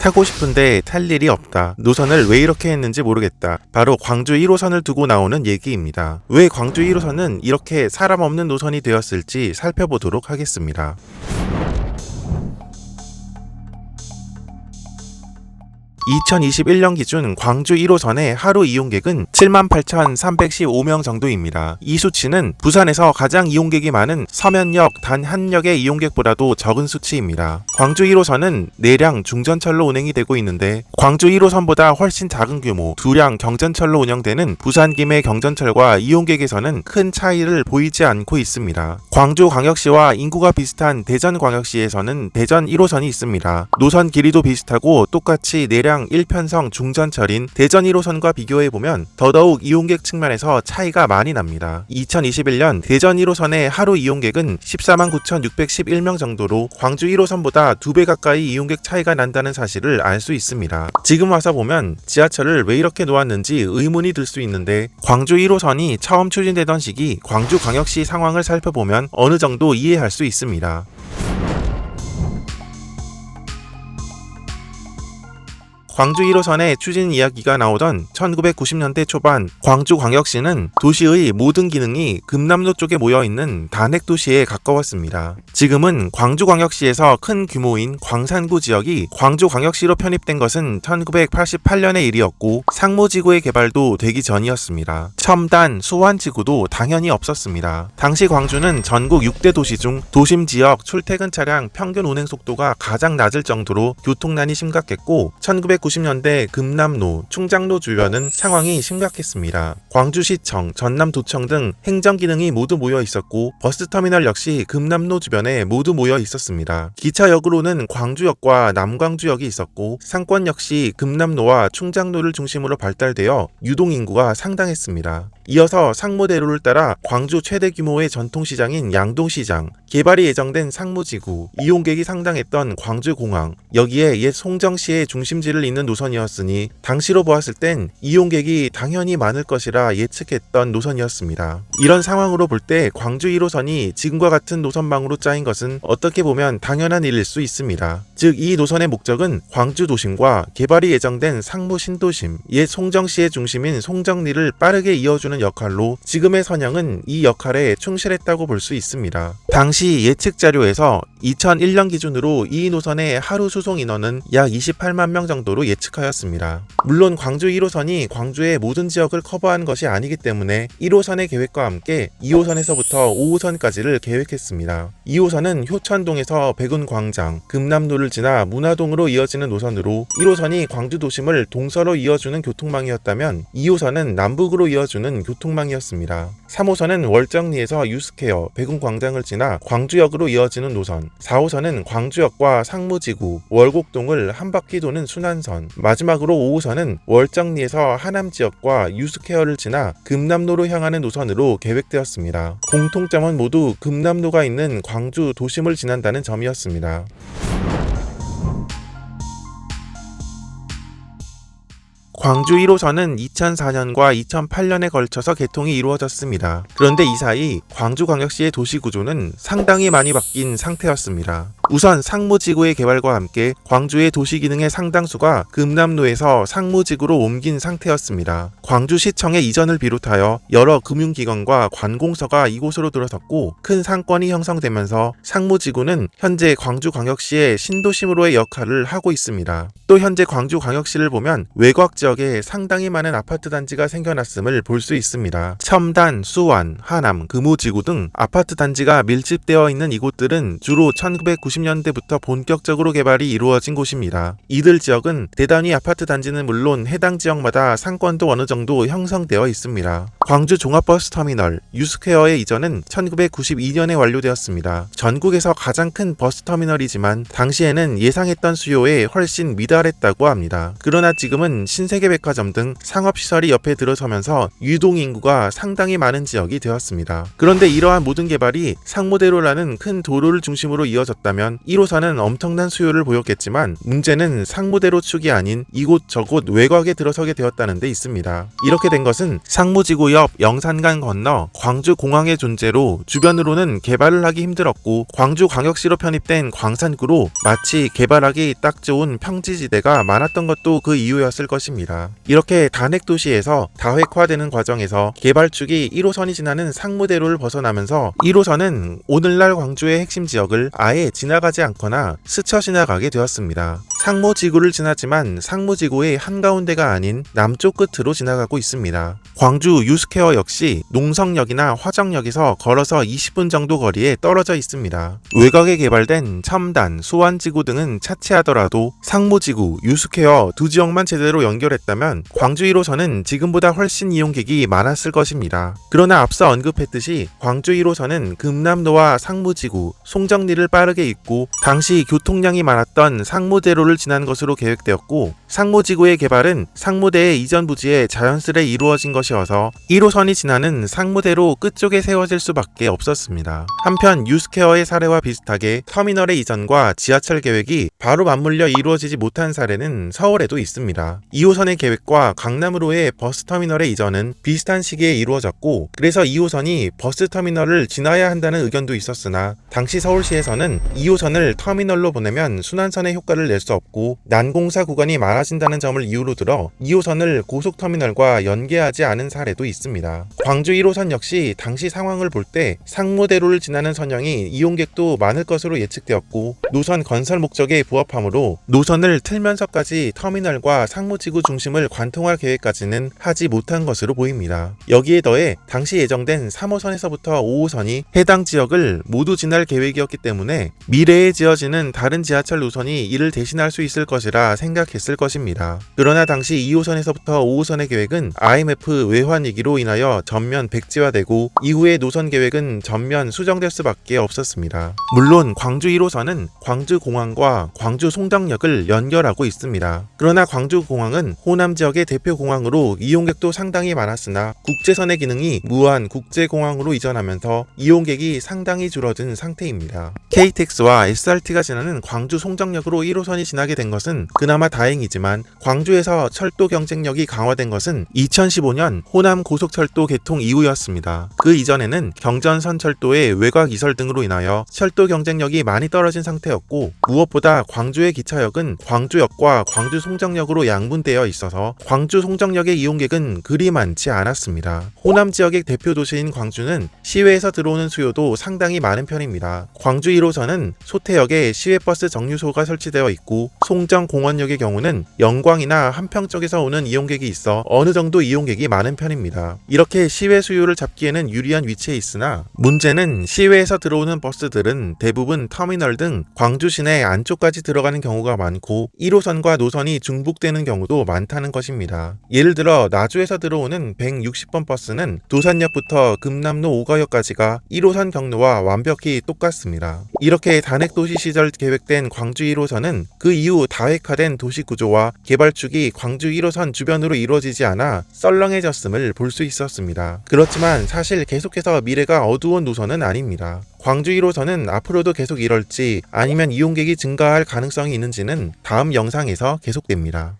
타고 싶은데 탈 일이 없다. 노선을 왜 이렇게 했는지 모르겠다. 바로 광주 1호선을 두고 나오는 얘기입니다. 왜 광주 1호선은 이렇게 사람 없는 노선이 되었을지 살펴보도록 하겠습니다. 2021년 기준 광주 1호선의 하루 이용객은 78,315명 정도입니다. 이 수치는 부산에서 가장 이용객이 많은 서면역 단 한 역의 이용객보다도 적은 수치입니다. 광주 1호선은 내량 중전철로 운행이 되고 있는데 광주 1호선보다 훨씬 작은 규모 두량 경전철로 운영되는 부산 김해 경전철과 이용객에서는 큰 차이를 보이지 않고 있습니다. 광주광역시와 인구가 비슷한 대전광역시에서는 대전 1호선이 있습니다. 노선 길이도 비슷하고 똑같이 내량 1편성 중전철인 대전 1호선과 비교해보면 더더욱 이용객 측면에서 차이가 많이 납니다. 2021년 대전 1호선의 하루 이용객은 149,611명 정도로 광주 1호선보다 2배 가까이 이용객 차이가 난다는 사실을 알 수 있습니다. 지금 와서 보면 지하철을 왜 이렇게 놓았는지 의문이 들 수 있는데 광주 1호선이 처음 추진되던 시기 광주광역시 상황을 살펴보면 어느 정도 이해할 수 있습니다. 광주 1호선의 추진 이야기가 나오던 1990년대 초반 광주광역시는 도시의 모든 기능이 금남로 쪽에 모여있는 단핵도시에 가까웠습니다. 지금은 광주광역시에서 큰 규모인 광산구 지역이 광주광역시로 편입된 것은 1988년의 일이었고 상무지구의 개발도 되기 전이었습니다. 첨단, 수완지구도 당연히 없었습니다. 당시 광주는 전국 6대 도시 중 도심지역 출퇴근 차량 평균 운행 속도가 가장 낮을 정도로 교통난이 심각했고 1990년대 금남로, 충장로 주변은 상황이 심각했습니다. 광주시청, 전남도청 등 행정기능이 모두 모여 있었고 버스터미널 역시 금남로 주변에 모두 모여 있었습니다. 기차역으로는 광주역과 남광주역이 있었고 상권 역시 금남로와 충장로를 중심으로 발달되어 유동인구가 상당했습니다. 이어서 상무대로를 따라 광주 최대 규모의 전통시장인 양동시장, 개발이 예정된 상무지구, 이용객이 상당했던 광주공항, 여기에 옛 송정시의 중심지를 잇는 노선이었으니 당시로 보았을 땐 이용객이 당연히 많을 것이라 예측했던 노선이었습니다. 이런 상황으로 볼 때 광주 1호선이 지금과 같은 노선망으로 짜인 것은 어떻게 보면 당연한 일일 수 있습니다. 즉 이 노선의 목적은 광주 도심과 개발이 예정된 상무 신도심, 옛 송정시의 중심인 송정리를 빠르게 이어주는 역할로 지금의 선형은 이 역할에 충실했다고 볼 수 있습니다. 당시 예측 자료에서 2001년 기준으로 이 노선의 하루 수송 인원은 약 28만 명 정도로 예측하였습니다. 물론 광주 1호선이 광주의 모든 지역을 커버한 것이 아니기 때문에 1호선의 계획과 함께 2호선에서부터 5호선까지를 계획했습니다. 2호선은 효천동에서 백운광장, 금남로를 지나 문화동으로 이어지는 노선으로 1호선이 광주 도심을 동서로 이어주는 교통망이었다면 2호선은 남북으로 이어주는 교통망이었습니다. 3호선은 월정리에서 유스케어, 백운광장을 지나 광주역으로 이어지는 노선, 4호선은 광주역과 상무지구, 월곡동을 한 바퀴 도는 순환선, 마지막으로 5호선은 월정리에서 하남지역과 유스케어를 지나 금남로로 향하는 노선으로 계획되었습니다. 공통점은 모두 금남로가 있는 광주 도심을 지난다는 점이었습니다. 광주 1호선은 2004년과 2008년에 걸쳐서 개통이 이루어졌습니다. 그런데 이 사이 광주광역시의 도시구조는 상당히 많이 바뀐 상태였습니다. 우선 상무지구의 개발과 함께 광주의 도시기능의 상당수가 금남로에서 상무지구로 옮긴 상태였습니다. 광주시청의 이전을 비롯하여 여러 금융기관과 관공서가 이곳으로 들어섰고 큰 상권이 형성되면서 상무지구는 현재 광주광역시의 신도심으로의 역할을 하고 있습니다. 또 현재 광주광역시를 보면 외곽 지역에 상당히 많은 아파트 단지가 생겨났음을 볼 수 있습니다. 첨단, 수완, 하남, 금호지구 등 아파트 단지가 밀집되어 있는 이곳들은 주로 1990년대부터 본격적으로 개발이 이루어진 곳입니다. 이들 지역은 대단위 아파트 단지는 물론 해당 지역마다 상권도 어느 정도 형성되어 있습니다. 광주 종합버스터미널, 유스퀘어의 이전은 1992년에 완료되었습니다. 전국에서 가장 큰 버스터미널이지만 당시에는 예상했던 수요에 훨씬 미달했다고 합니다. 그러나 지금은 신세계 세계백화점 등 상업시설이 옆에 들어서면서 유동인구가 상당히 많은 지역이 되었습니다. 그런데 이러한 모든 개발이 상무대로라는 큰 도로를 중심으로 이어졌다면 1호선은 엄청난 수요를 보였겠지만 문제는 상무대로 축이 아닌 이곳저곳 외곽에 들어서게 되었다는 데 있습니다. 이렇게 된 것은 상무지구 옆 영산강 건너 광주공항의 존재로 주변으로는 개발을 하기 힘들었고 광주광역시로 편입된 광산구로 마치 개발하기 딱 좋은 평지지대가 많았던 것도 그 이유였을 것입니다. 이렇게 단핵도시에서 다획화되는 과정에서 개발축이 1호선이 지나는 상무대로를 벗어나면서 1호선은 오늘날 광주의 핵심 지역을 아예 지나가지 않거나 스쳐 지나가게 되었습니다. 상무지구를 지나지만 상무지구의 한가운데가 아닌 남쪽 끝으로 지나가고 있습니다. 광주 유스케어 역시 농성역이나 화정역에서 걸어서 20분 정도 거리에 떨어져 있습니다. 외곽에 개발된 첨단, 수완지구 등은 차치하더라도 상무지구, 유스케어 두 지역만 제대로 연결했다면 광주 1호선은 지금보다 훨씬 이용객이 많았을 것입니다. 그러나 앞서 언급했듯이 광주 1호선은 금남로와 상무지구, 송정리를 빠르게 잇고 당시 교통량이 많았던 상무대로를 지난 것으로 계획되었고 상무지구의 개발은 상무대의 이전 부지에 자연스레 이루어진 것이어서 1호선이 지나는 상무대로 끝쪽에 세워질 수밖에 없었습니다. 한편 유스케어의 사례와 비슷하게 터미널의 이전과 지하철 계획이 바로 맞물려 이루어지지 못한 사례는 서울에도 있습니다. 2호선의 계획과 강남으로의 버스터미널의 이전은 비슷한 시기에 이루어졌고 그래서 2호선이 버스터미널을 지나야 한다는 의견도 있었으나 당시 서울시에서는 2호선을 터미널로 보내면 순환선의 효과를 낼 수 없고 난공사 구간이 많아진다는 점을 이유로 들어 2호선을 고속터미널과 연계하지 않은 사례도 있습니다. 광주 1호선 역시 당시 상황을 볼 때 상무대로를 지나는 선형이 이용객도 많을 것으로 예측되었고 노선 건설 목적에 부합하므로 노선을 틀면서까지 터미널과 상무지구 중심을 관통할 계획까지는 하지 못한 것으로 보입니다. 여기에 더해 당시 예정된 3호선에서부터 5호선이 해당 지역을 모두 지날 계획이었기 때문에 미래에 지어지는 다른 지하철 노선이 이를 대신할 수 있을 것이라 생각했을 것입니다. 그러나 당시 2호선에서부터 5호선의 계획은 IMF 외환 위기로 인하여 전면 백지화되고 이후의 노선 계획은 전면 수정될 수밖에 없었습니다. 물론 광주 1호선은 광주공항과 광주 송정역을 연결하고 있습니다. 그러나 광주공항은 호남 지역의 대표 공항으로 이용객도 상당히 많았으나 국제선의 기능이 무한 국제공항으로 이전하면서 이용객이 상당히 줄어든 상태입니다. KTX와 SRT가 지나는 광주 송정역으로 1호선이 지나게 된 것은 그나마 다행이지만 광주에서 철도 경쟁력이 강화된 것은 2015년 호남 고속철도 개통 이후였습니다. 그 이전에는 경전선 철도의 외곽 이설 등으로 인하여 철도 경쟁력이 많이 떨어진 상태였고 무엇보다 광주의 기차역은 광주역과 광주 송정역으로 양분되어 있어서 광주 송정역의 이용객은 그리 많지 않았습니다. 호남 지역의 대표 도시인 광주는 시외에서 들어오는 수요도 상당히 많은 편입니다. 광주 1호선은 소태역에 시외버스 정류소가 설치되어 있고 송정공원역의 경우는 영광이나 한평 쪽에서 오는 이용객이 있어 어느 정도 이용객이 많은 편입니다. 이렇게 시외 수요를 잡기에는 유리한 위치에 있으나 문제는 시외에서 들어오는 버스들은 대부분 터미널 등 광주 시내 안쪽까지 들어가는 경우가 많고 1호선과 노선이 중복되는 경우도 많다는 것입니다. 예를 들어 나주에서 들어오는 160번 버스는 도산역부터 금남로 오가역까지가 1호선 경로와 완벽히 똑같습니다. 이렇게 단핵도시 시절 계획된 광주 1호선은 그 이후 다획화된 도시 구조와 개발축이 광주 1호선 주변으로 이루어지지 않아 썰렁해졌음을 볼 수 있었습니다. 그렇지만 사실 계속해서 미래가 어두운 노선은 아닙니다. 광주 1호선은 앞으로도 계속 이럴지 아니면 이용객이 증가할 가능성이 있는지는 다음 영상에서 계속됩니다.